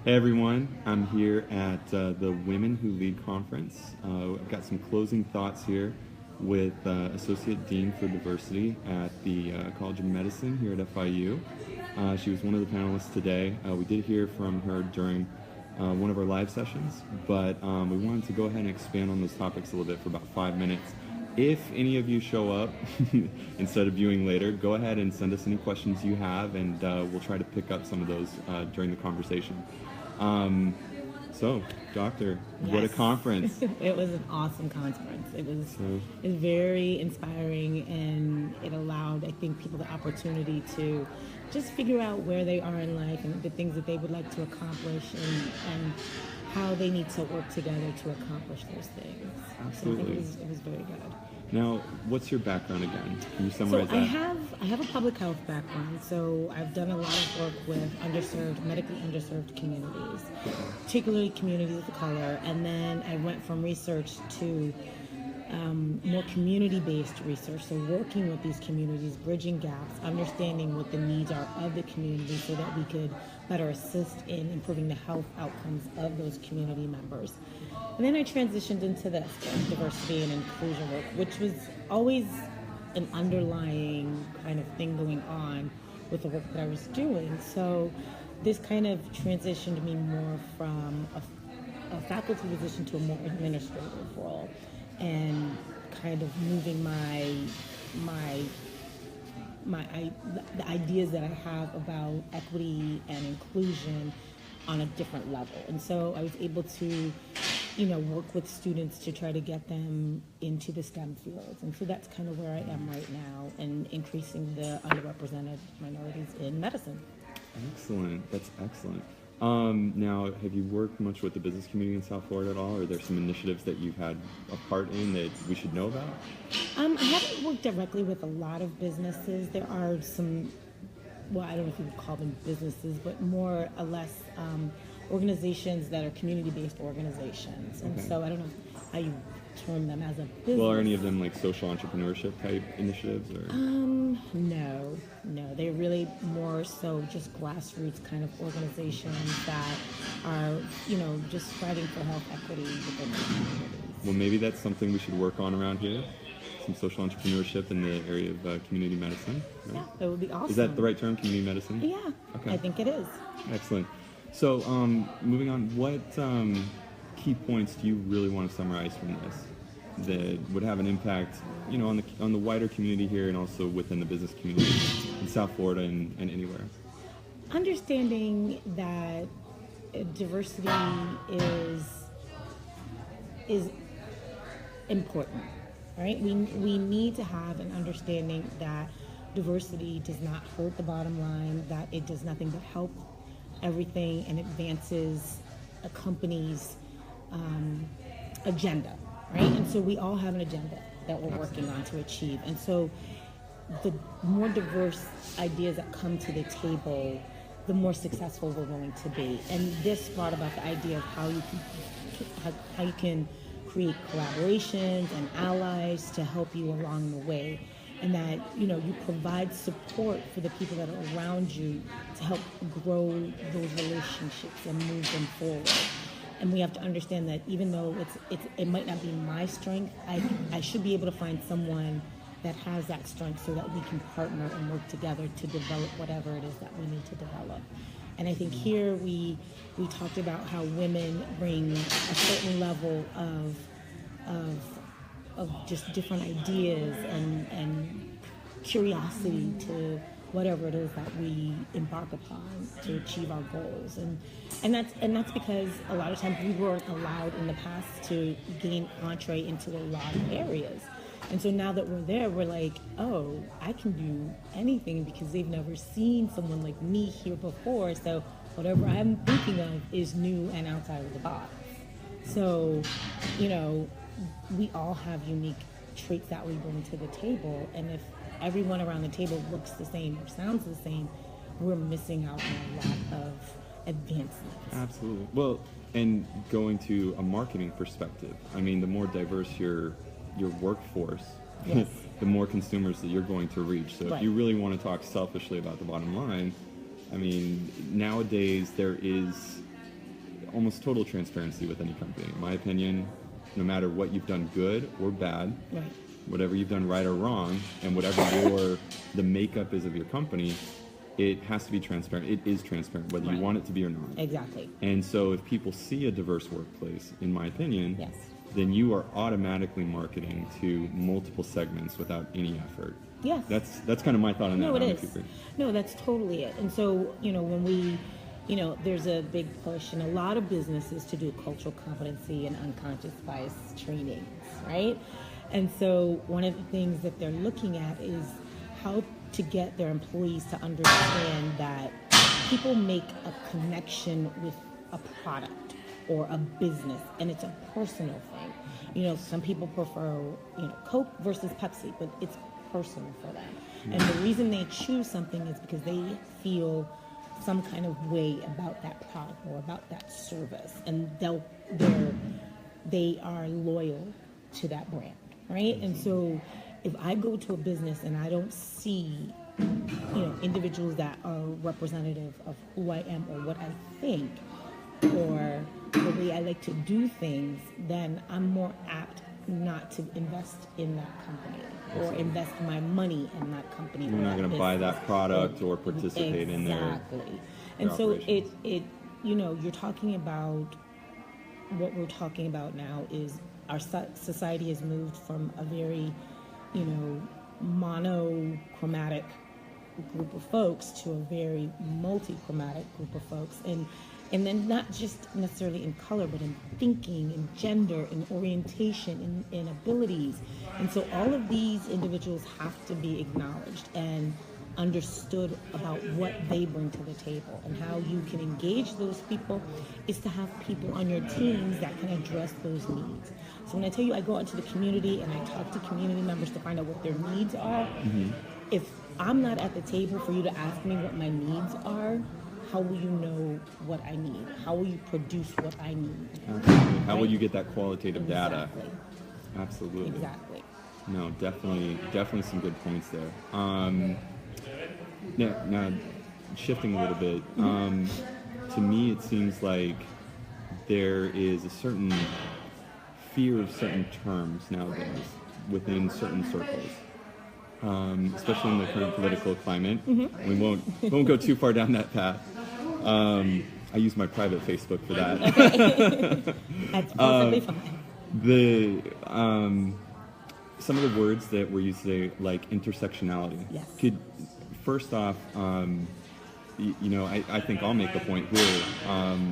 Hey everyone, I'm here at the Women Who Lead Conference. I've got some closing thoughts here with Associate Dean for Diversity at the College of Medicine here at FIU. She was one of the panelists today. We did hear from her during one of our live sessions, but we wanted to go ahead and expand on those topics a little bit for about 5 minutes. If any of you show up instead of viewing later, go ahead and send us any questions you have, and we'll try to pick up some of those during the conversation. So, Doctor, yes. What a conference. It was an awesome conference. It was very inspiring, and it allowed, I think, people the opportunity to just figure out where they are in life and the things that they would like to accomplish and how they need to work together to accomplish those things. Absolutely. So I think it was very good. Now, what's your background again? Can you summarize that? I have a public health background, so I've done a lot of work with medically underserved communities, particularly communities of color, and then I went from research to more community-based research, so working with these communities, bridging gaps, understanding what the needs are of the community so that we could better assist in improving the health outcomes of those community members. And then I transitioned into this diversity and inclusion work, which was always an underlying kind of thing going on with the work that I was doing. So this kind of transitioned me more from a faculty position to a more administrative role, and kind of moving the ideas that I have about equity and inclusion on a different level. And so I was able to, work with students to try to get them into the STEM fields. And so that's kind of where I am right now, and increasing the underrepresented minorities in medicine. Excellent. That's excellent. Now, have you worked much with the business community in South Florida at all? Are there some initiatives that you've had a part in that we should know about? I haven't worked directly with a lot of businesses. There are some, I don't know if you would call them businesses, but more or less organizations that are community-based organizations. And so I don't know how you term them as a business. Well, are any of them like social entrepreneurship type initiatives? Or? No. They're really more so just grassroots kind of organizations that are, just fighting for health equity within the communities. Well, maybe that's something we should work on around here. Some social entrepreneurship in the area of community medicine. Right? Yeah, that would be awesome. Is that the right term, community medicine? Yeah, okay. I think it is. Excellent. So, moving on, what key points do you really want to summarize from this that would have an impact, on the wider community here and also within the business community in South Florida and anywhere? Understanding that diversity is important, right? We need to have an understanding that diversity does not hurt the bottom line, that it does nothing but help everything and advances a company's agenda, right? And so we all have an agenda that we're working on to achieve. And so the more diverse ideas that come to the table, the more successful we're going to be. And this brought about the idea of how you can create collaborations and allies to help you along the way. And that, you provide support for the people that are around you to help grow those relationships and move them forward. And we have to understand that even though it might not be my strength, I should be able to find someone that has that strength so that we can partner and work together to develop whatever it is that we need to develop. And I think here we talked about how women bring a certain level of just different ideas and curiosity to whatever it is that we embark upon to achieve our goals. And that's because a lot of times we weren't allowed in the past to gain entree into a lot of areas. And so now that we're there, we're like, oh, I can do anything because they've never seen someone like me here before. So whatever I'm thinking of is new and outside of the box. So, we all have unique traits that we bring to the table. And if everyone around the table looks the same or sounds the same, we're missing out on a lot of advancements. Absolutely. Well, and going to a marketing perspective, I mean, the more diverse your workforce, yes. the more consumers that you're going to reach. So if you really want to talk selfishly about the bottom line, I mean, nowadays there is almost total transparency with any company. In my opinion, no matter what you've done good or bad, Right. whatever you've done right or wrong, and whatever the makeup is of your company, it has to be transparent. It is transparent, whether you want it to be or not. Exactly. And so if people see a diverse workplace, in my opinion, Yes. then you are automatically marketing to multiple segments without any effort. Yes. That's kind of my thought on that. No, it I don't know if is. you agree. No, that's totally it. And so, when we, there's a big push in a lot of businesses to do cultural competency and unconscious bias trainings, right? And so one of the things that they're looking at is how to get their employees to understand that people make a connection with a product or a business, and it's a personal thing. Some people prefer, Coke versus Pepsi, but it's personal for them. And the reason they choose something is because they feel some kind of way about that product or about that service, and they are loyal to that brand, right? And so if I go to a business and I don't see individuals that are representative of who I am or what I think or the way I like to do things, then I'm more apt not to invest in that company or invest my money in that company. You're not going to buy that product or participate in their Exactly. And so you're talking about, what we're talking about now is our society has moved from a very, monochromatic group of folks to a very multi-chromatic group of folks, and then not just necessarily in color, but in thinking, in gender, in orientation, in abilities. And so all of these individuals have to be acknowledged and understood about what they bring to the table, and how you can engage those people is to have people on your teams that can address those needs. So when I tell you I go out into the community and I talk to community members to find out what their needs are, if I'm not at the table for you to ask me what my needs are, how will you know what I need? How will you produce what I need? Absolutely. How will you get that qualitative data? Absolutely. Exactly. No, definitely some good points there. Now, shifting a little bit, to me it seems like there is a certain fear of certain terms nowadays within certain circles. Especially in the current political climate. We won't go too far down that path. I use my private Facebook for that. That's perfectly fine. Some of the words that we're used today, like intersectionality. Yes. First off, I think I'll make a point here.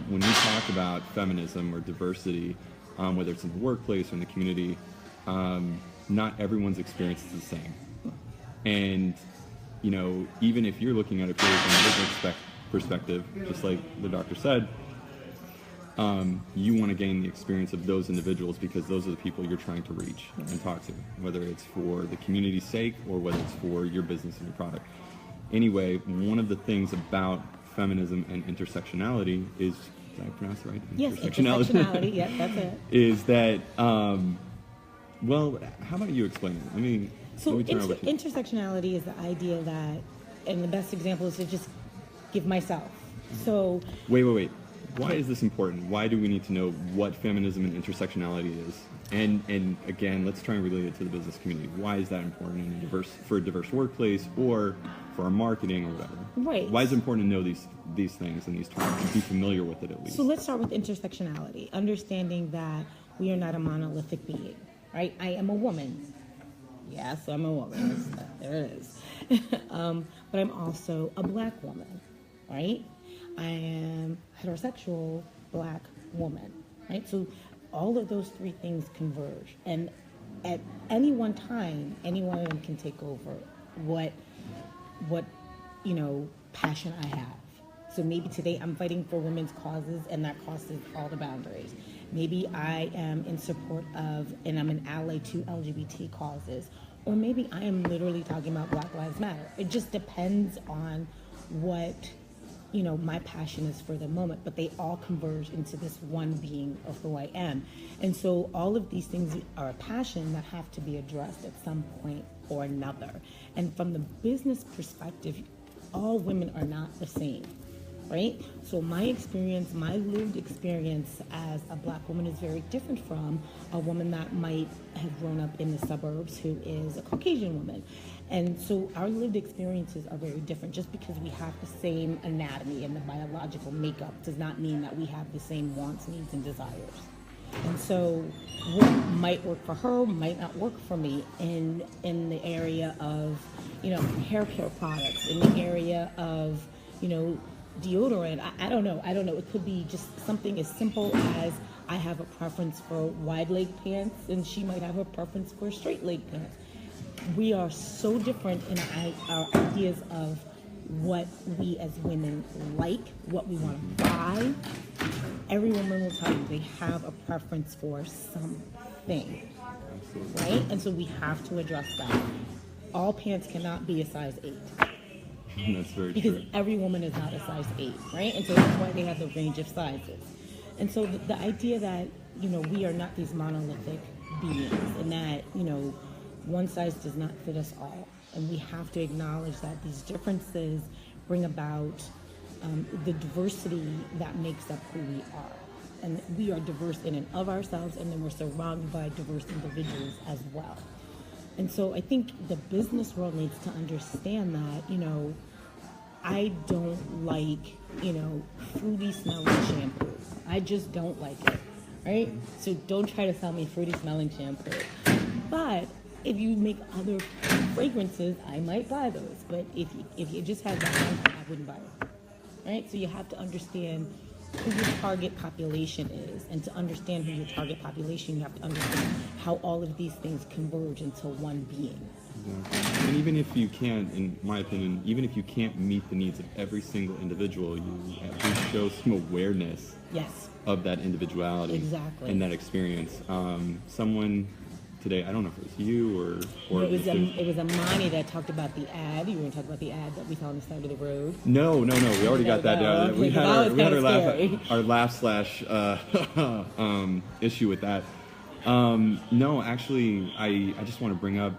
When we talk about feminism or diversity, whether it's in the workplace or in the community, not everyone's experience is the same. And, even if you're looking at it purely from a business perspective, just like the doctor said, you want to gain the experience of those individuals because those are the people you're trying to reach and talk to, whether it's for the community's sake or whether it's for your business and your product. Anyway, one of the things about feminism and intersectionality is, did I pronounce it right? Yes, intersectionality, yeah, that's it. Is that, well, how about you explain it? So intersectionality is the idea that, and the best example is to just give myself. So wait. Why is this important? Why do we need to know what feminism and intersectionality is? And again, let's try and relate it to the business community. Why is that important for a diverse workplace or for our marketing or whatever? Right. Why is it important to know these things and these terms and be familiar with it at least? So let's start with intersectionality, understanding that we are not a monolithic being, right? I am a woman. Yes, I'm a woman. There it is. But I'm also a Black woman, right? I am heterosexual Black woman, right? So all of those three things converge. And at any one time, any one of them can take over what passion I have. So maybe today I'm fighting for women's causes, and that crosses all the boundaries. Maybe I am in support of, and I'm an ally to LGBT causes. Or maybe I am literally talking about Black Lives Matter. It just depends on what, my passion is for the moment. But they all converge into this one being of who I am. And so all of these things are a passion that have to be addressed at some point or another. And from the business perspective, all women are not the same. right? So my experience, my lived experience as a Black woman is very different from a woman that might have grown up in the suburbs who is a Caucasian woman. And so our lived experiences are very different. Just because we have the same anatomy and the biological makeup does not mean that we have the same wants, needs, and desires. And so what might work for her might not work for me in the area of, hair care products, in the area of, deodorant. I don't know. It could be just something as simple as I have a preference for wide leg pants and she might have a preference for straight leg pants. We are so different in our ideas of what we as women like, what we want to buy. Every woman will tell you they have a preference for something, right? And so we have to address that. All pants cannot be a size 8. That's very because true. every woman is not a size 8, right? And so that's why they have the range of sizes. And so the idea that, we are not these monolithic beings and that, one size does not fit us all. And we have to acknowledge that these differences bring about the diversity that makes up who we are. And we are diverse in and of ourselves, and then we're surrounded by diverse individuals as well. And so I think the business world needs to understand that, I don't like, fruity smelling shampoo. I just don't like it, right? So don't try to sell me fruity smelling shampoo. But if you make other fragrances, I might buy those. But if you just have that one, I wouldn't buy it, right? So you have to understand who your target population is. And to understand who your target population, you have to understand how all of these things converge into one being. Yeah. And even if you can't, in my opinion, even if you can't meet the needs of every single individual, you at least show some awareness Yes. of that individuality Exactly. and that experience. Someone today, I don't know if it was you or it was Amani that talked about the ad. You were going to talk about the ad that we saw on the side of the road. No. We already got that down. Okay, We had our laugh / issue with that. No, actually, I just want to bring up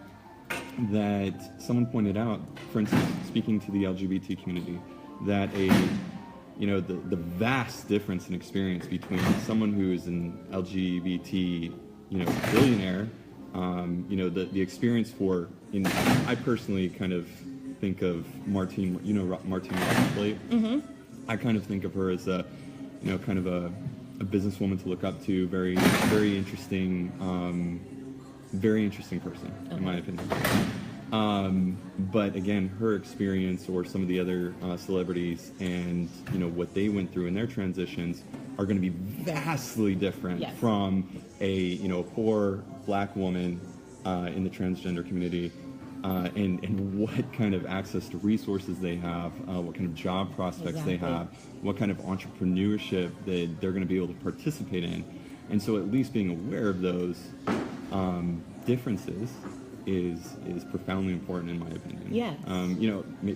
that someone pointed out, for instance, speaking to the LGBT community, that the vast difference in experience between someone who is an LGBT, billionaire, the experience for, I personally kind of think of Martine Rothblatt. Mm-hmm. I kind of think of her as a, kind of a businesswoman to look up to, very, very interesting person, in my opinion. But again, her experience or some of the other celebrities and what they went through in their transitions are going to be vastly different Yes. from a poor Black woman in the transgender community, and what kind of access to resources they have, what kind of job prospects they have, what kind of entrepreneurship that they're going to be able to participate in. And so at least being aware of those differences is profoundly important in my opinion. Yes.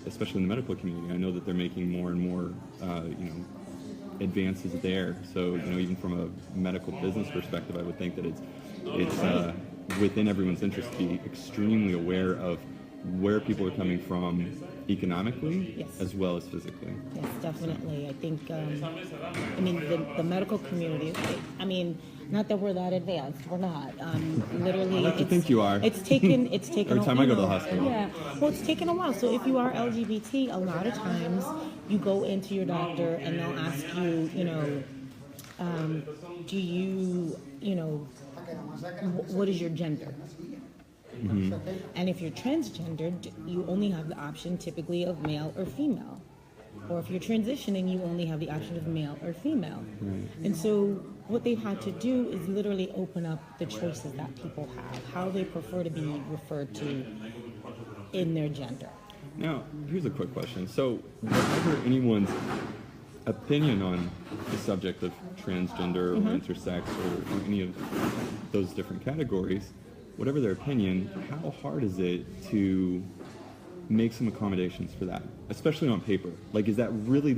Especially in the medical community, I know that they're making more and more, advances there. So, even from a medical business perspective, I would think that it's within everyone's interest to be extremely aware of where people are coming from economically, Yes. as well as physically. Yes, definitely. I think, the medical community, not that we're that advanced, we're not. Literally, I like to think you are. It's taken Every time I go to the hospital. Yeah, well, it's taken a while. So if you are LGBT, a lot of times you go into your doctor and they'll ask you, do you, what is your gender? Mm-hmm. And if you're transgendered, you only have the option typically of male or female. Or if you're transitioning, you only have the option of male or female. Right. And so what they've had to do is literally open up the choices that people have, how they prefer to be referred to in their gender. Now, here's a quick question. So, whatever anyone's opinion on the subject of transgender or intersex or any of those different categories, whatever their opinion, how hard is it to make some accommodations for that, especially on paper? Like, is that really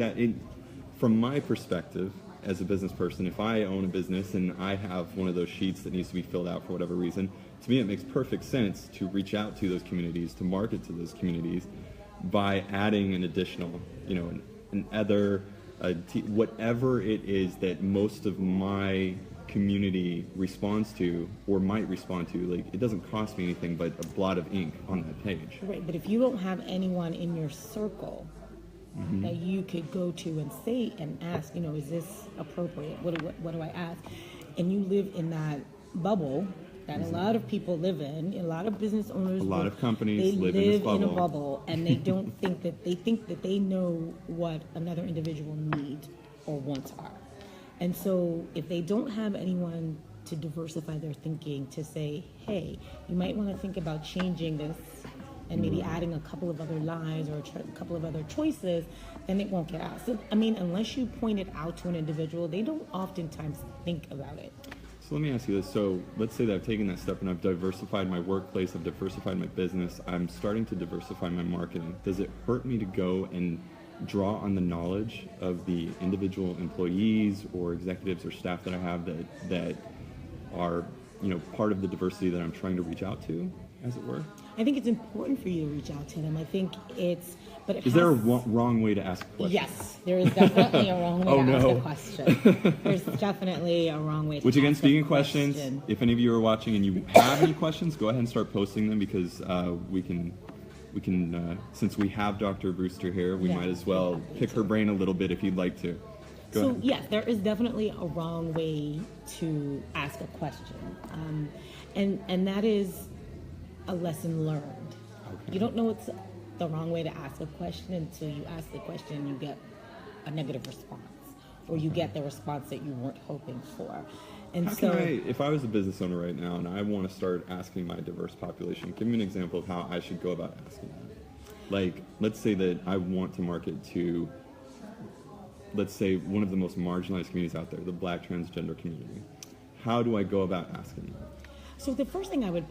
from my perspective as a business person, if I own a business and I have one of those sheets that needs to be filled out for whatever reason, to me it makes perfect sense to reach out to those communities, to market to those communities by adding an additional, an other whatever it is that most of my community responds to or might respond to, like, it doesn't cost me anything but a blot of ink on that page. Right, but if you don't have anyone in your circle that you could go to and say and ask, you know, is this appropriate? What do I ask? And you live in that bubble that a lot of people live in, a lot of business owners, a lot of companies they live in this bubble. in a bubble, and they don't think that they know what another individual needs or wants are. And so if they don't have anyone to diversify their thinking, to say, hey, you might want to think about changing this and maybe adding a couple of other lines or a couple of other choices, then it won't get out. So, I mean, unless you point it out to an individual, they don't oftentimes think about it. So let me ask you this. So let's say that I've taken that step and I've diversified my workplace, I've diversified my business, I'm starting to diversify my marketing. Does it hurt me to go and draw on the knowledge of the individual employees or executives or staff that I have that are, you know, part of the diversity that I'm trying to reach out to, as it were? I think it's important for you to reach out to them. I think it's, but it is there a wrong way to ask a question? Yes, there is definitely a wrong way to ask a question. There's definitely a wrong way to Which, again, ask speaking a of questions, question. if any of you are watching and you have any questions, go ahead and start posting them, because we can, since we have Dr. Brewster here, we might as well pick her brain a little bit if you'd like to. Go ahead. Yes, there is definitely a wrong way to ask a question, and that is a lesson learned. Okay. You don't know it's the wrong way to ask a question until you ask the question and you get a negative response, or you get the response that you weren't hoping for. And how can I, if I was a business owner right now and I want to start asking my diverse population, give me an example of how I should go about asking that. Like, let's say that I want to market to, let's say, one of the most marginalized communities out there, the Black transgender community. How do I go about asking that? So the first thing I would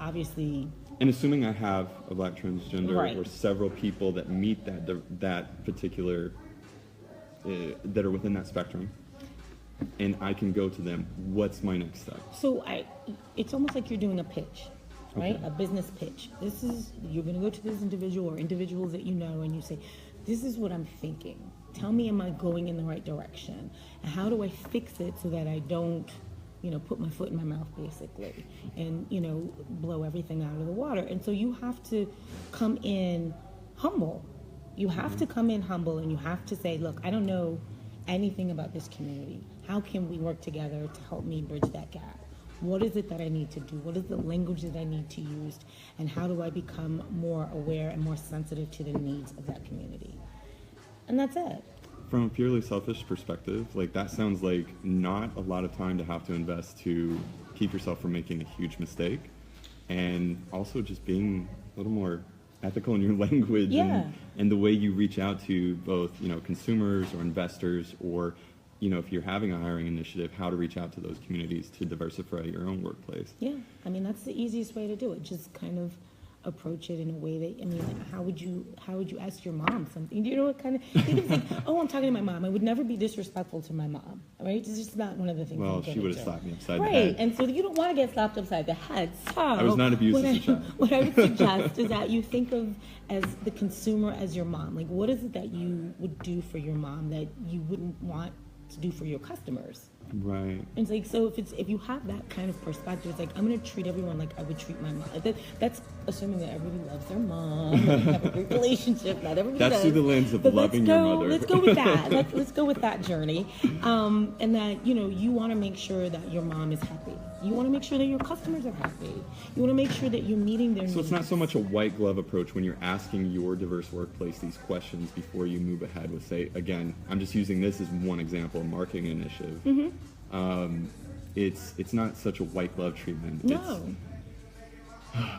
obviously, and assuming I have a Black transgender or several people that meet that particular that are within that spectrum, and I can go to them, what's my next step? So it's almost like you're doing a pitch, right? Okay. A business pitch. You're going to go to this individual or individuals that you know, and you say, this is what I'm thinking. Tell me, am I going in the right direction? And how do I fix it so that I don't, put my foot in my mouth, basically, and, blow everything out of the water? And so you have to come in humble. You have to come in humble, and you have to say, look, I don't know anything about this community. How can we work together to help me bridge that gap? What is it that I need to do? What is the language that I need to use? And how do I become more aware and more sensitive to the needs of that community? And that's it. From a purely selfish perspective, like, that sounds like not a lot of time to have to invest to keep yourself from making a huge mistake, and also just being a little more ethical in your language and the way you reach out to both, consumers or investors, or, if you're having a hiring initiative, how to reach out to those communities to diversify your own workplace. Yeah, I mean, that's the easiest way to do it. Just kind of approach it in a way that, how would you ask your mom something? You know what kind of, you can think, oh, I'm talking to my mom. I would never be disrespectful to my mom, right? It's just not one of the things. Well, she would have slapped me upside the head. Right, and so you don't want to get slapped upside the head. So I was not abused as a child. What I would suggest is that you think of as the consumer as your mom. Like, what is it that you would do for your mom that you wouldn't want to do for your customers? Right. And it's like, so if you have that kind of perspective, it's like, I'm going to treat everyone like I would treat my mom. That's assuming that everybody loves their mom, they have a great relationship. Not everybody does. That's through the lens of loving your mother. Let's go with that. Let's go with that journey. And that, you want to make sure that your mom is happy. You want to make sure that your customers are happy. You want to make sure that you're meeting their needs. So it's not so much a white glove approach when you're asking your diverse workplace these questions before you move ahead with, say, again, I'm just using this as one example, a marketing initiative. Mm-hmm. It's not such a white glove treatment. No.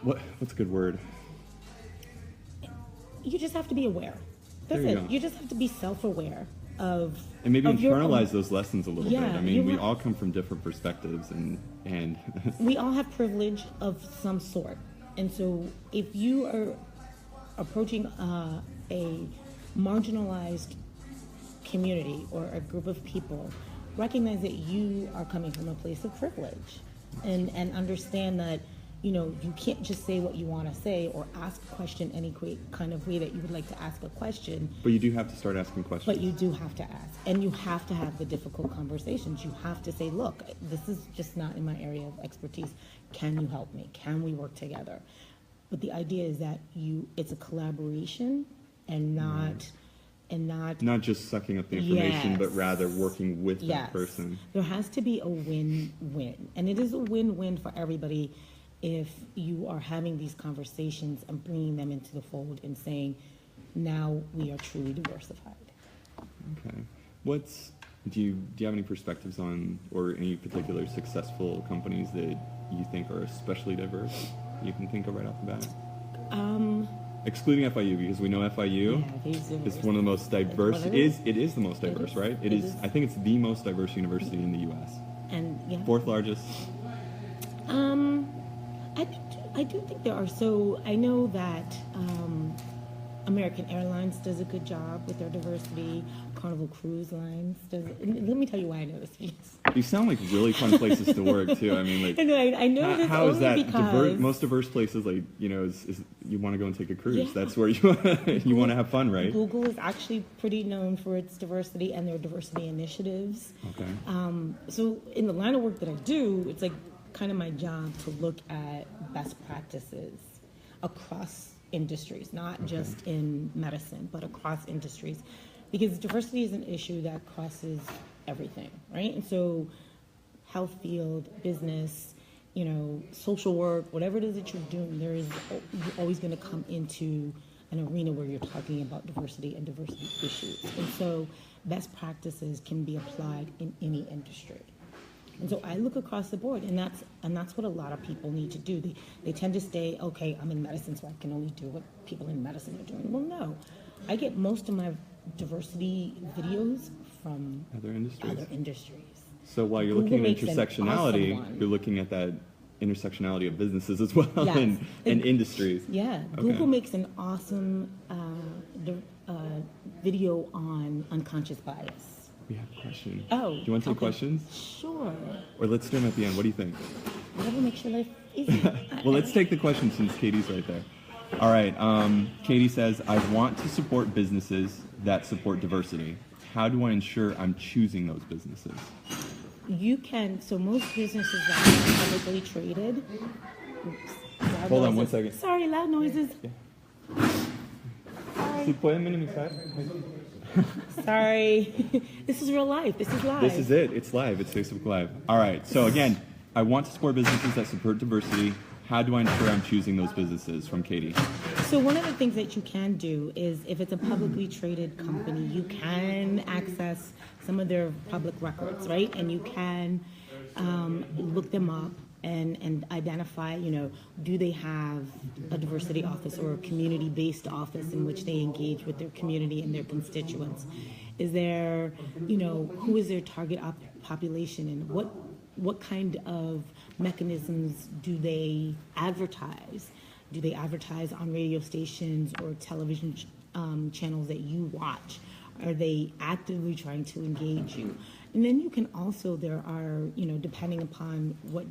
What's a good word? You just have to be aware. That's it. You just have to be self-aware of. And maybe internalize those lessons a little bit. I mean, we all come from different perspectives, and we all have privilege of some sort. And so if you are approaching a marginalized community or a group of people, recognize that you are coming from a place of privilege, and understand that you can't just say what you want to say or ask a question any kind of way that you would like to ask a question. But you do have to start asking questions. But you do have to ask, and you have to have the difficult conversations. You have to say, look, this is just not in my area of expertise. Can you help me? Can we work together? But the idea is that it's a collaboration and not just sucking up the information, yes, but rather working with yes, that person. There has to be a win-win, and it is a win-win for everybody if you are having these conversations and bringing them into the fold and saying, now we are truly diversified. Okay. Do you have any perspectives on, or any particular successful companies that you think are especially diverse you can think of right off the bat? Excluding FIU, because we know FIU is one of the most diverse. It is the most diverse, right? It is. I think it's the most diverse university in the U.S. And yeah, fourth largest. I do think there are. So I know that American Airlines does a good job with their diversity. Carnival Cruise Lines does. And let me tell you why I know this. Because You sound like really fun places to work too. I mean, like I know this how is that because most diverse places? Like, is you want to go and take a cruise? Yeah. That's where you want to have fun, right? Google is actually pretty known for its diversity and their diversity initiatives. Okay. So in the line of work that I do, it's like kind of my job to look at best practices across industries, not just in medicine, but across industries, because diversity is an issue that crosses everything, right? And so health field, business, social work, whatever it is that you're doing, you're always going to come into an arena where you're talking about diversity and diversity issues. And so best practices can be applied in any industry. And so I look across the board, and that's what a lot of people need to do. They tend to stay, okay, I'm in medicine, so I can only do what people in medicine are doing. Well, no. I get most of my diversity videos from other industries. So while you're Google looking at makes an intersectionality, awesome one. You're looking at that intersectionality of businesses as well, Yes. and industries. Yeah, Okay. Google makes an awesome video on unconscious bias. We have a question. Oh, do you want to take okay. questions? Sure. Or let's do them at the end. What do you think? Whatever makes your life easy. Well, let's take the question since Katie's right there. All right. Katie says, I want to support businesses that support diversity. How do I ensure I'm choosing those businesses? You can, so most businesses that are publicly traded. Oops, Hold on noises. 1 second. Sorry, loud noises. Si pueden minimizar? Sorry. This is real life. This is live. This is it. It's live. It's Facebook Live. All right. So again, I want to support businesses that support diversity. How do I ensure I'm choosing those businesses? From Katie. So one of the things that you can do is, if it's a publicly traded company, you can access some of their public records, right? And you can look them up and identify, do they have a diversity office or a community-based office in which they engage with their community and their constituents? Is there, who is their target population, and what kind of mechanisms do they advertise? Do they advertise on radio stations or television channels that you watch? Are they actively trying to engage you? And then you can also, there are, depending upon what,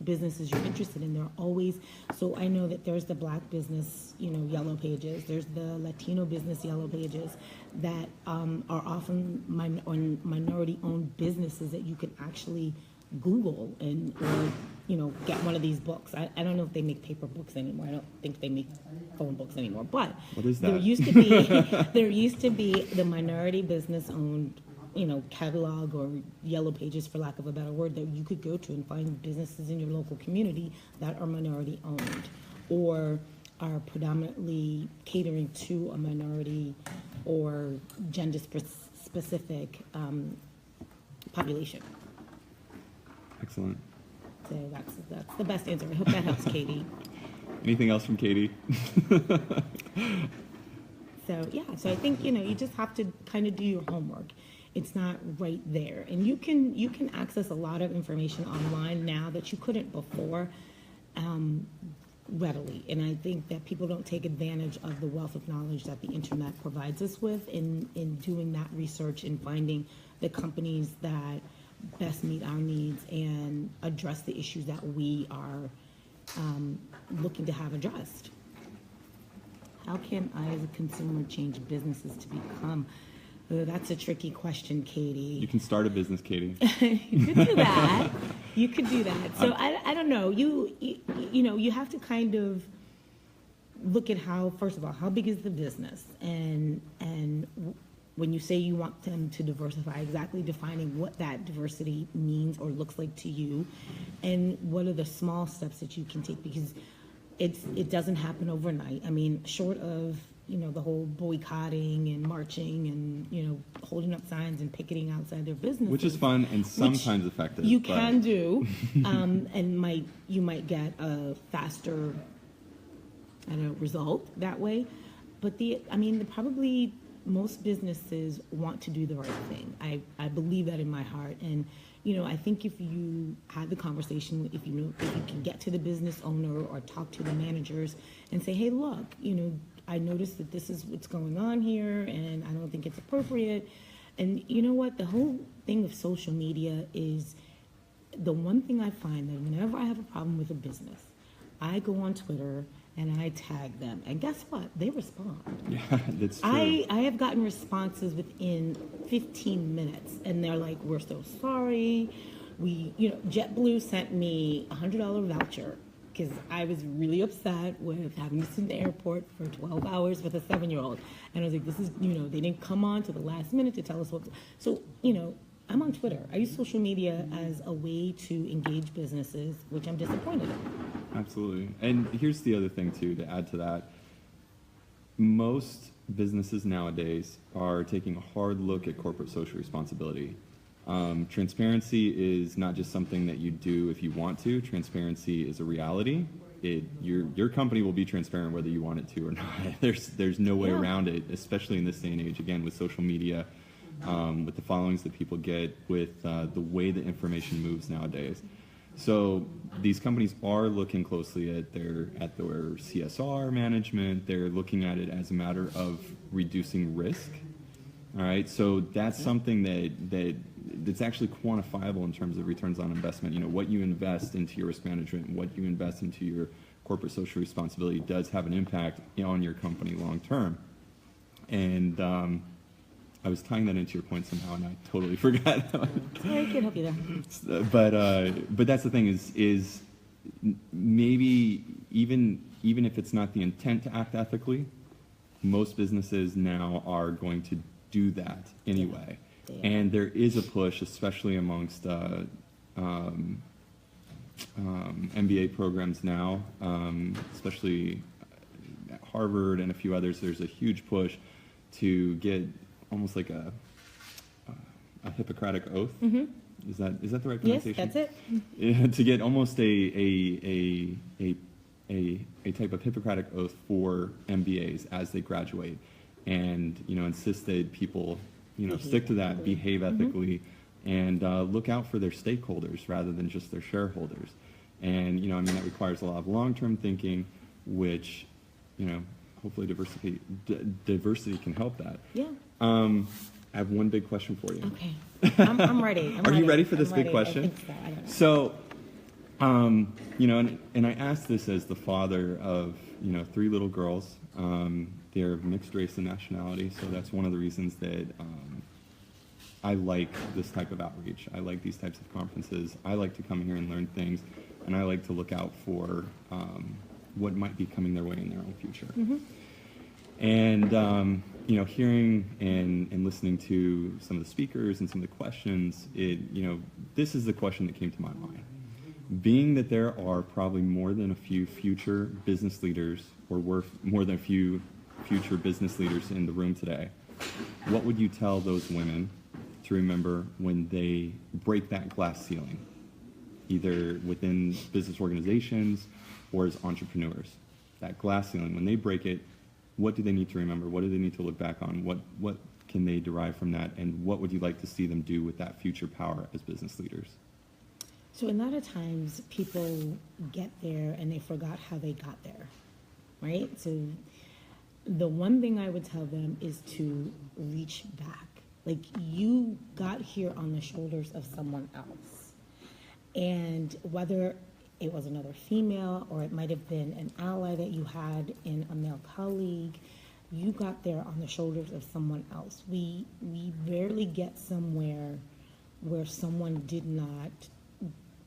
businesses you're interested in, there are always, so I know that there's the Black business, yellow pages, there's the Latino business yellow pages that are often minority-owned businesses that you can actually Google or get one of these books. I don't know if they make paper books anymore. I don't think they make phone books anymore. But what is that? There used to be the minority business owned catalog or yellow pages, for lack of a better word, that you could go to and find businesses in your local community that are minority owned or are predominantly catering to a minority or gender specific population. Excellent. So that's the best answer. I hope that helps, Katie. Anything else from Katie? So I think you just have to kind of do your homework. It's not right there, and you can access a lot of information online now that you couldn't before readily. And I think that people don't take advantage of the wealth of knowledge that the internet provides us with in doing that research and finding the companies that best meet our needs and address the issues that we are looking to have addressed. How can I, as a consumer, change businesses to become? That's a tricky question, Katie. You can start a business, Katie. You could do that. You could do that. So I don't know. You know, you have to kind of look at how, first of all, how big is the business, and when you say you want them to diversify, exactly defining what that diversity means or looks like to you, and what are the small steps that you can take, because it doesn't happen overnight. I mean, short of, you know, the whole boycotting and marching and, you know, holding up signs and picketing outside their businesses, which is fun and sometimes effective. You can do, and you might get a faster, I don't know, result that way. But probably most businesses want to do the right thing. I believe that in my heart. And, you know, I think if you have the conversation, if you can get to the business owner or talk to the managers and say, hey, look, you know, I noticed that this is what's going on here and I don't think it's appropriate. And you know what? The whole thing of social media is the one thing I find that whenever I have a problem with a business, I go on Twitter and I tag them. And guess what? They respond. Yeah, that's true. I have gotten responses within 15 minutes, and they're like, we're so sorry. JetBlue sent me a $100 voucher because I was really upset with having to sit in the airport for 12 hours with a 7-year-old. And I was like, this is, you know, they didn't come on to the last minute to tell us what. So, you know, I'm on Twitter. I use social media as a way to engage businesses, which I'm disappointed in. Absolutely. And here's the other thing, too, to add to that. Most businesses nowadays are taking a hard look at corporate social responsibility. Transparency is not just something that you do if you want to. Transparency is a reality. Your company will be transparent whether you want it to or not. There's no way around it, especially in this day and age, again, with social media, with the followings that people get, with the way the information moves nowadays. So these companies are looking closely at their CSR management. They're looking at it as a matter of reducing risk. All right, so that's something that's actually quantifiable in terms of returns on investment. You know, what you invest into your risk management, what you invest into your corporate social responsibility does have an impact on your company long term. And I was tying that into your point somehow, and I totally forgot. Sorry, I can't help you there. But that's the thing is maybe even if it's not the intent to act ethically, most businesses now are going to do that anyway. Yeah. And there is a push, especially amongst MBA programs now, especially at Harvard and a few others. There's a huge push to get almost like a Hippocratic oath. Mm-hmm. Is that the right pronunciation? Yes, that's it. Yeah, to get almost a type of Hippocratic oath for MBAs as they graduate, and insist that people stick to that, behave ethically, and look out for their stakeholders rather than just their shareholders. And that requires a lot of long-term thinking, which hopefully diversity can help that. Yeah. I have one big question for you. Okay. I'm ready. Are you ready for this big question? I think so. I don't know. So, and I asked this as the father of 3 little girls. They're mixed race and nationality, so that's one of the reasons that I like this type of outreach. I like these types of conferences. I like to come here and learn things, and I like to look out for what might be coming their way in their own future. Mm-hmm. And hearing and listening to some of the speakers and some of the questions, this is the question that came to my mind. Being that there are probably more than a few future business leaders, or more than a few future business leaders in the room today, what would you tell those women to remember when they break that glass ceiling, either within business organizations or as entrepreneurs? That glass ceiling, when they break it, what do they need to remember? What do they need to look back on? What can they derive from that? And what would you like to see them do with that future power as business leaders? So a lot of times people get there and they forgot how they got there, right? So the one thing I would tell them is to reach back. Like, you got here on the shoulders of someone else. And whether it was another female or it might have been an ally that you had in a male colleague, you got there on the shoulders of someone else. We rarely get somewhere where someone did not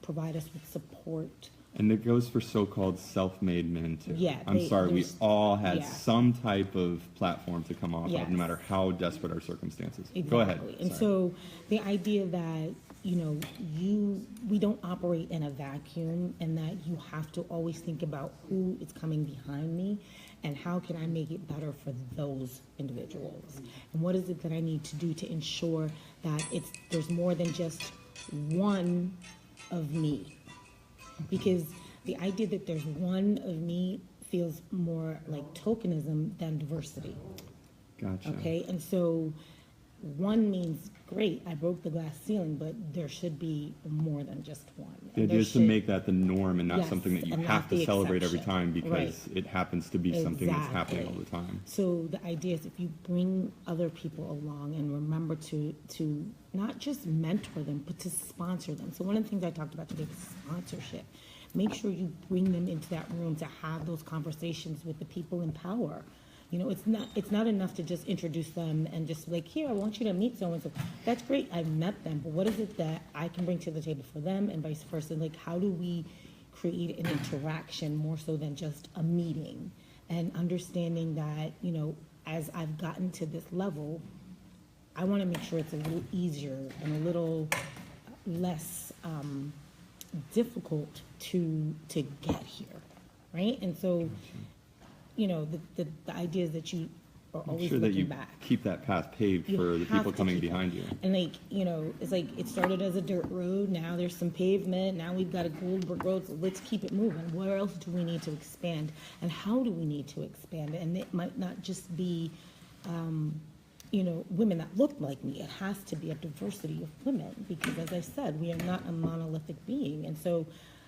provide us with support. And it goes for so-called self-made men too. Yeah, I'm sorry, we all had yeah. some type of platform to come off Yes. of, no matter how desperate our circumstances. Exactly. Go ahead. And Sorry. so the idea that, you know, we don't operate in a vacuum, and that you have to always think about who is coming behind me and how can I make it better for those individuals, and what is it that I need to do to ensure that there's more than just one of me. Because the idea that there's one of me feels more like tokenism than diversity. Gotcha. Okay, and so one means, great, I broke the glass ceiling, but there should be more than just one. The And idea there is to should- make that the norm and not Yes, something that you and have not to the celebrate every exception. time because Right. it happens to be something that's happening all the Exactly. time. So the idea is, if you bring other people along and remember to not just mentor them, but to sponsor them. So one of the things I talked about today was sponsorship. Make sure you bring them into that room to have those conversations with the people in power. You know, it's not enough to just introduce them and just like, here, I want you to meet so and so. That's great, I've met them, but what is it that I can bring to the table for them, and vice versa? Like, how do we create an interaction more so than just a meeting? And understanding that, you know, as I've gotten to this level, I want to make sure it's a little easier and a little less difficult to get here, right? And so, you know, the idea is that you are Make always sure that looking you back. keep that path paved You for the have people to coming keep it. behind you. And like, you know, it's like it started as a dirt road, now there's some pavement, now we've got a gold brick road, so let's keep it moving. Where else do we need to expand, and how do we need to expand? And it might not just be, you know, women that look like me. It has to be a diversity of women, because as I said, we are not a monolithic being. And so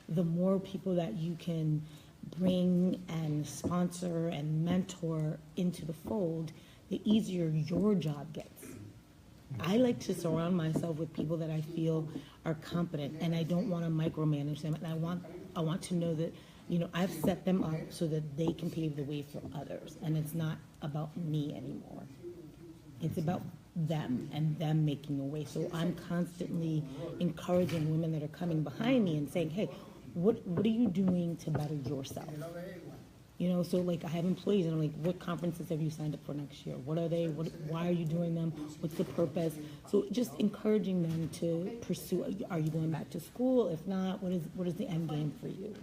the more people that you can bring and sponsor and mentor into the fold, the easier your job gets. I like to surround myself with people that I feel are competent, and I don't want to micromanage them. And I want to know that, you know, I've set them up so that they can pave the way for others. And it's not about me anymore. It's about them and them making a way. So I'm constantly encouraging women that are coming behind me and saying, hey, what are you doing to better yourself? You know, so like I have employees and I'm like, what conferences have you signed up for next year? What are they? Why are you doing them? What's the purpose? So just encouraging them to pursue. Are you going back to school? If not, what is the end game for you?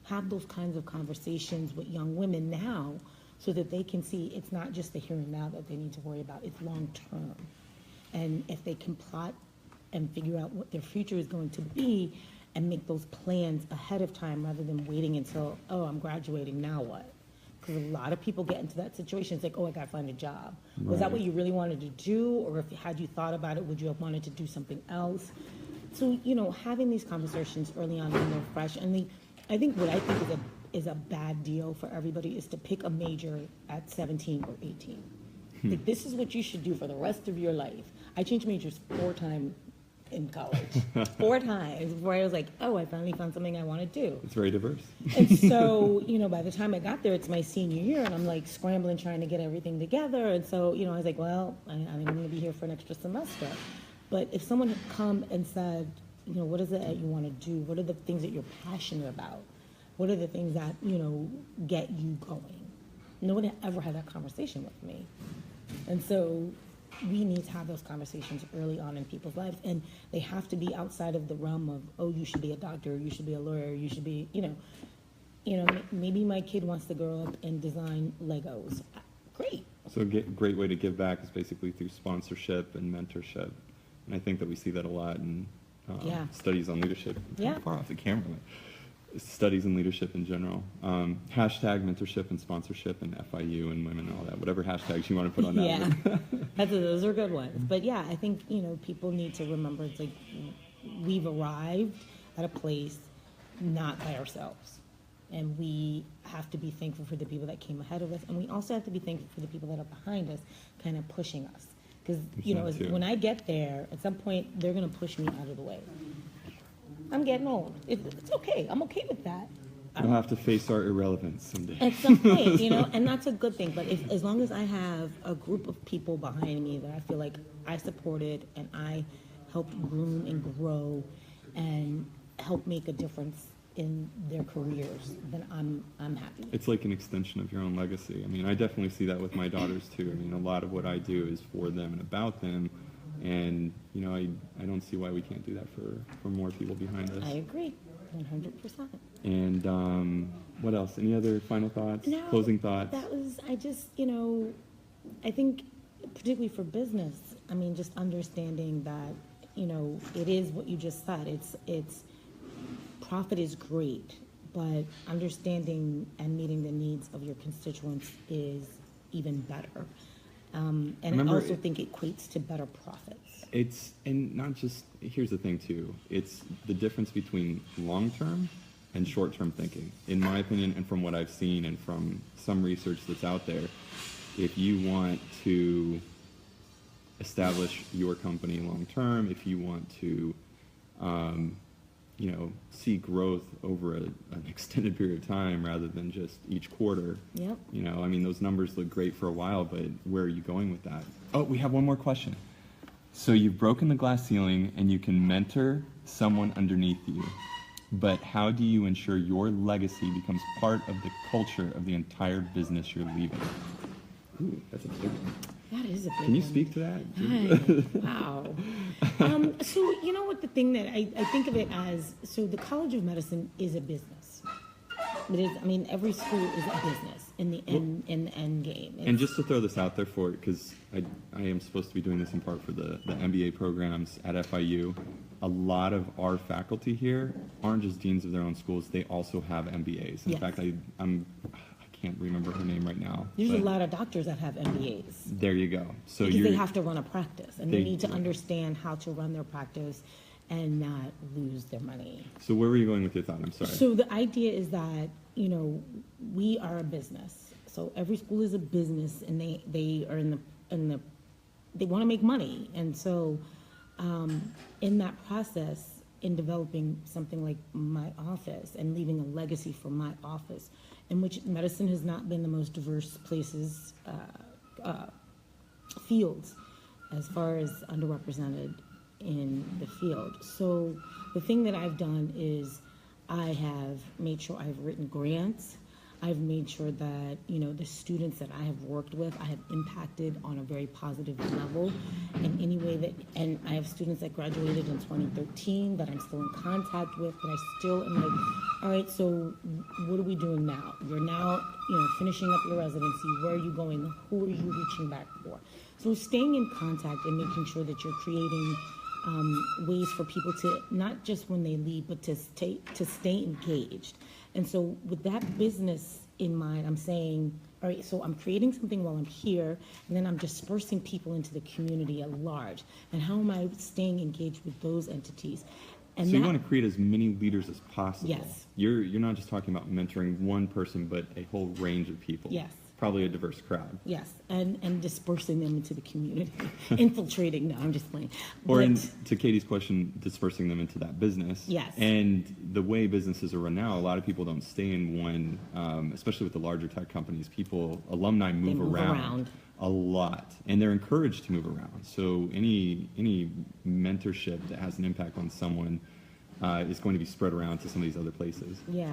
Have those kinds of conversations with young women now, so that they can see it's not just the here and now that they need to worry about, it's long term. And if they can plot and figure out what their future is going to be and make those plans ahead of time rather than waiting until, oh, I'm graduating, now what? Because a lot of people get into that situation. It's like, oh, I gotta find a job. Was that what you really wanted to do? Or had you thought about it, would you have wanted to do something else? So, you know, having these conversations early on when they're fresh. And I think what I think is a bad deal for everybody is to pick a major at 17 or 18. Like, this is what you should do for the rest of your life. I changed majors 4 times in college. 4 times before I was like, oh, I finally found something I want to do. It's very diverse. And so, you know, by the time I got there, it's my senior year, and I'm like scrambling, trying to get everything together. And so, you know, I was like, well, I think I'm going to be here for an extra semester. But if someone had come and said, you know, what is it that you want to do? What are the things that you're passionate about? What are the things that, you know, get you going? No one had ever had that conversation with me. And so we need to have those conversations early on in people's lives, and they have to be outside of the realm of, oh, you should be a doctor, you should be a lawyer, you should be, you know, maybe my kid wants to grow up and design Legos. Great. So a great way to give back is basically through sponsorship and mentorship. And I think that we see that a lot in studies on leadership. Yeah. Far off the camera. Studies in leadership in general. Hashtag mentorship and sponsorship and FIU and women and all that. Whatever hashtags you want to put on that. Yeah, those are good ones. But yeah, I think, you know, people need to remember, it's like we've arrived at a place not by ourselves. And we have to be thankful for the people that came ahead of us. And we also have to be thankful for the people that are behind us, kind of pushing us. Because, That too. when I get there, at some point, they're going to push me out of the way. I'm getting old. It's okay. I'm okay with that. We'll have to face our irrelevance someday. At some point, and that's a good thing. But as long as I have a group of people behind me that I feel like I supported and I helped groom and grow and help make a difference in their careers, then I'm happy. It's like an extension of your own legacy. I mean, I definitely see that with my daughters too. I mean, a lot of what I do is for them and about them, and I don't see why we can't do that for more people behind us. I agree, 100%. And what else? Any other final thoughts? No, Closing thoughts? That was, I think particularly for business, I mean, just understanding that, it is what you just said. It's profit is great, but understanding and meeting the needs of your constituents is even better. And I also think it equates to better profits. And not just, here's the thing too, it's the difference between long-term and short-term thinking. In my opinion, and from what I've seen and from some research that's out there, if you want to establish your company long-term, if you want to, see growth over an extended period of time rather than just each quarter. Yep. Those numbers look great for a while, but where are you going with that? Oh, we have one more question. So you've broken the glass ceiling and you can mentor someone underneath you, but how do you ensure your legacy becomes part of the culture of the entire business you're leaving? Ooh, that's a big one. That is a big one. Can you speak to that? Wow. So you know what, the thing that I think of it as, so the College of Medicine is a business. It is, every school is a business in the end game. And just to throw this out there for it, because I am supposed to be doing this in part for the MBA programs at FIU. A lot of our faculty here aren't just deans of their own schools, they also have MBAs. In fact, I can't remember her name right now. There's a lot of doctors that have MBAs. There you go. So because they have to run a practice, and they need to understand how to run their practice and not lose their money. So where were you going with your thought? I'm sorry. So the idea is that, we are a business. So every school is a business, and they are they want to make money. And so in that process, in developing something like my office and leaving a legacy for my office, in which medicine has not been the most diverse fields as far as underrepresented in the field. So the thing that I've done is I have made sure I've written grants. I've made sure that, the students that I have worked with, I have impacted on a very positive level in any way that, and I have students that graduated in 2013 that I'm still in contact with, but I still am like, all right, so what are we doing now? You're now, finishing up your residency. Where are you going? Who are you reaching back for? So staying in contact and making sure that you're creating ways for people to, not just when they leave, but to stay engaged. And so with that business in mind, I'm saying, all right, so I'm creating something while I'm here, and then I'm dispersing people into the community at large. And how am I staying engaged with those entities? And so you want to create as many leaders as possible. Yes. You're not just talking about mentoring one person, but a whole range of people. Yes. Probably a diverse crowd. Yes, and dispersing them into the community, infiltrating. No, I'm just playing. Or to Katie's question, dispersing them into that business. Yes. And the way businesses are run now, a lot of people don't stay in one, especially with the larger tech companies. Alumni move around a lot, and they're encouraged to move around. So any mentorship that has an impact on someone is going to be spread around to some of these other places. Yeah.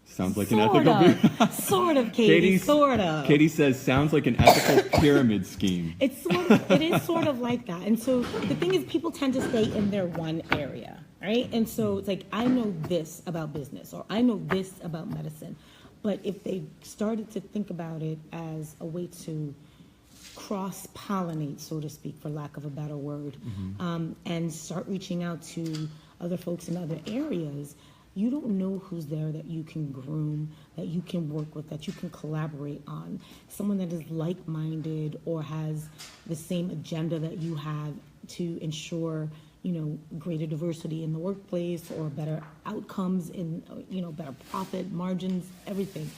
Sounds like an ethical... Sort of, Katie, sort of. Katie says, sounds like an ethical pyramid scheme. It is sort of like that. And so the thing is, people tend to stay in their one area, right? And so it's like, I know this about business, or I know this about medicine. But if they started to think about it as a way to cross-pollinate, so to speak, for lack of a better word, and start reaching out to other folks in other areas, you don't know who's there that you can groom, that you can work with, that you can collaborate on. Someone that is like-minded or has the same agenda that you have to ensure, greater diversity in the workplace or better outcomes in, better profit margins, everything.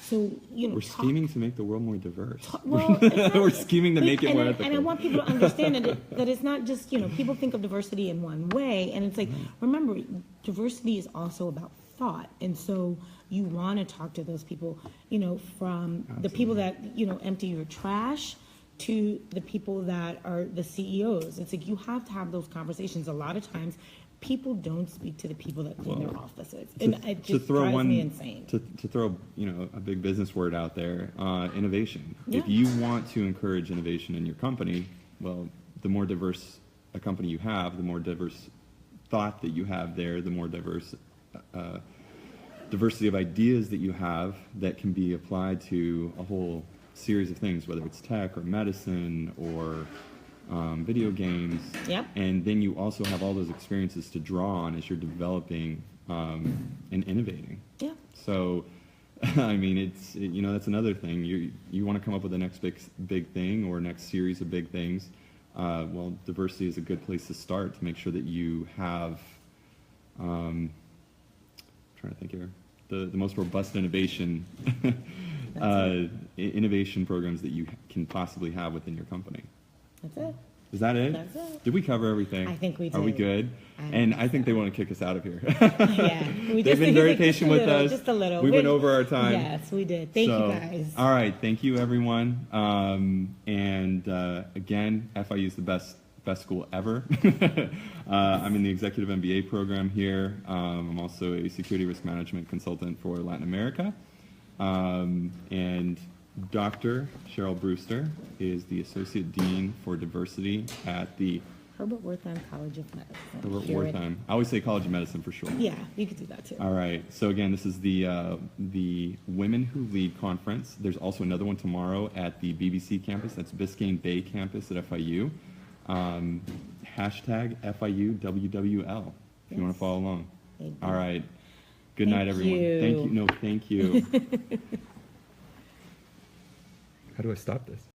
So, We're scheming to make the world more diverse. Well, We're scheming to make it more ethical. And I want people to understand that it's not just, people think of diversity in one way, and it's like, remember, diversity is also about thought. And so you want to talk to those people, from the people that, empty your trash to the people that are the CEOs. It's like you have to have those conversations. A lot of times, people don't speak to the people that clean their offices, and it just drives me insane. To throw a big business word out there, innovation. Yeah. If you want to encourage innovation in your company, well, the more diverse a company you have, the more diverse thought that you have there, the more diverse diversity of ideas that you have that can be applied to a whole series of things, whether it's tech or medicine or video games. Yep. And then you also have all those experiences to draw on as you're developing and innovating. Yeah. So, I mean, it's that's another thing. You want to come up with the next big thing or next series of big things. Well, diversity is a good place to start to make sure that you have. I'm trying to think here. The most robust innovation innovation programs that you can possibly have within your company. That's it. Is that it? That's it. Did we cover everything? I think we did. Are we good? I think they want to kick us out of here. Yeah. They've been very patient with us. Just a little. We went over our time. Yes, we did. Thank you, guys. All right. Thank you, everyone. Again, FIU is the best school ever. I'm in the executive MBA program here. I'm also a security risk management consultant for Latin America. And Dr. Cheryl Brewster is the Associate Dean for Diversity at the Herbert Wertheim College of Medicine. Herbert Wertheim. I always say College of Medicine for short. Yeah, you could do that too. All right. So again, this is the Women Who Lead Conference. There's also another one tomorrow at the BBC campus. That's Biscayne Bay campus at FIU. Hashtag FIU WWL if you want to follow along. All right. Good night, everyone. Thank you. No, thank you. How do I stop this?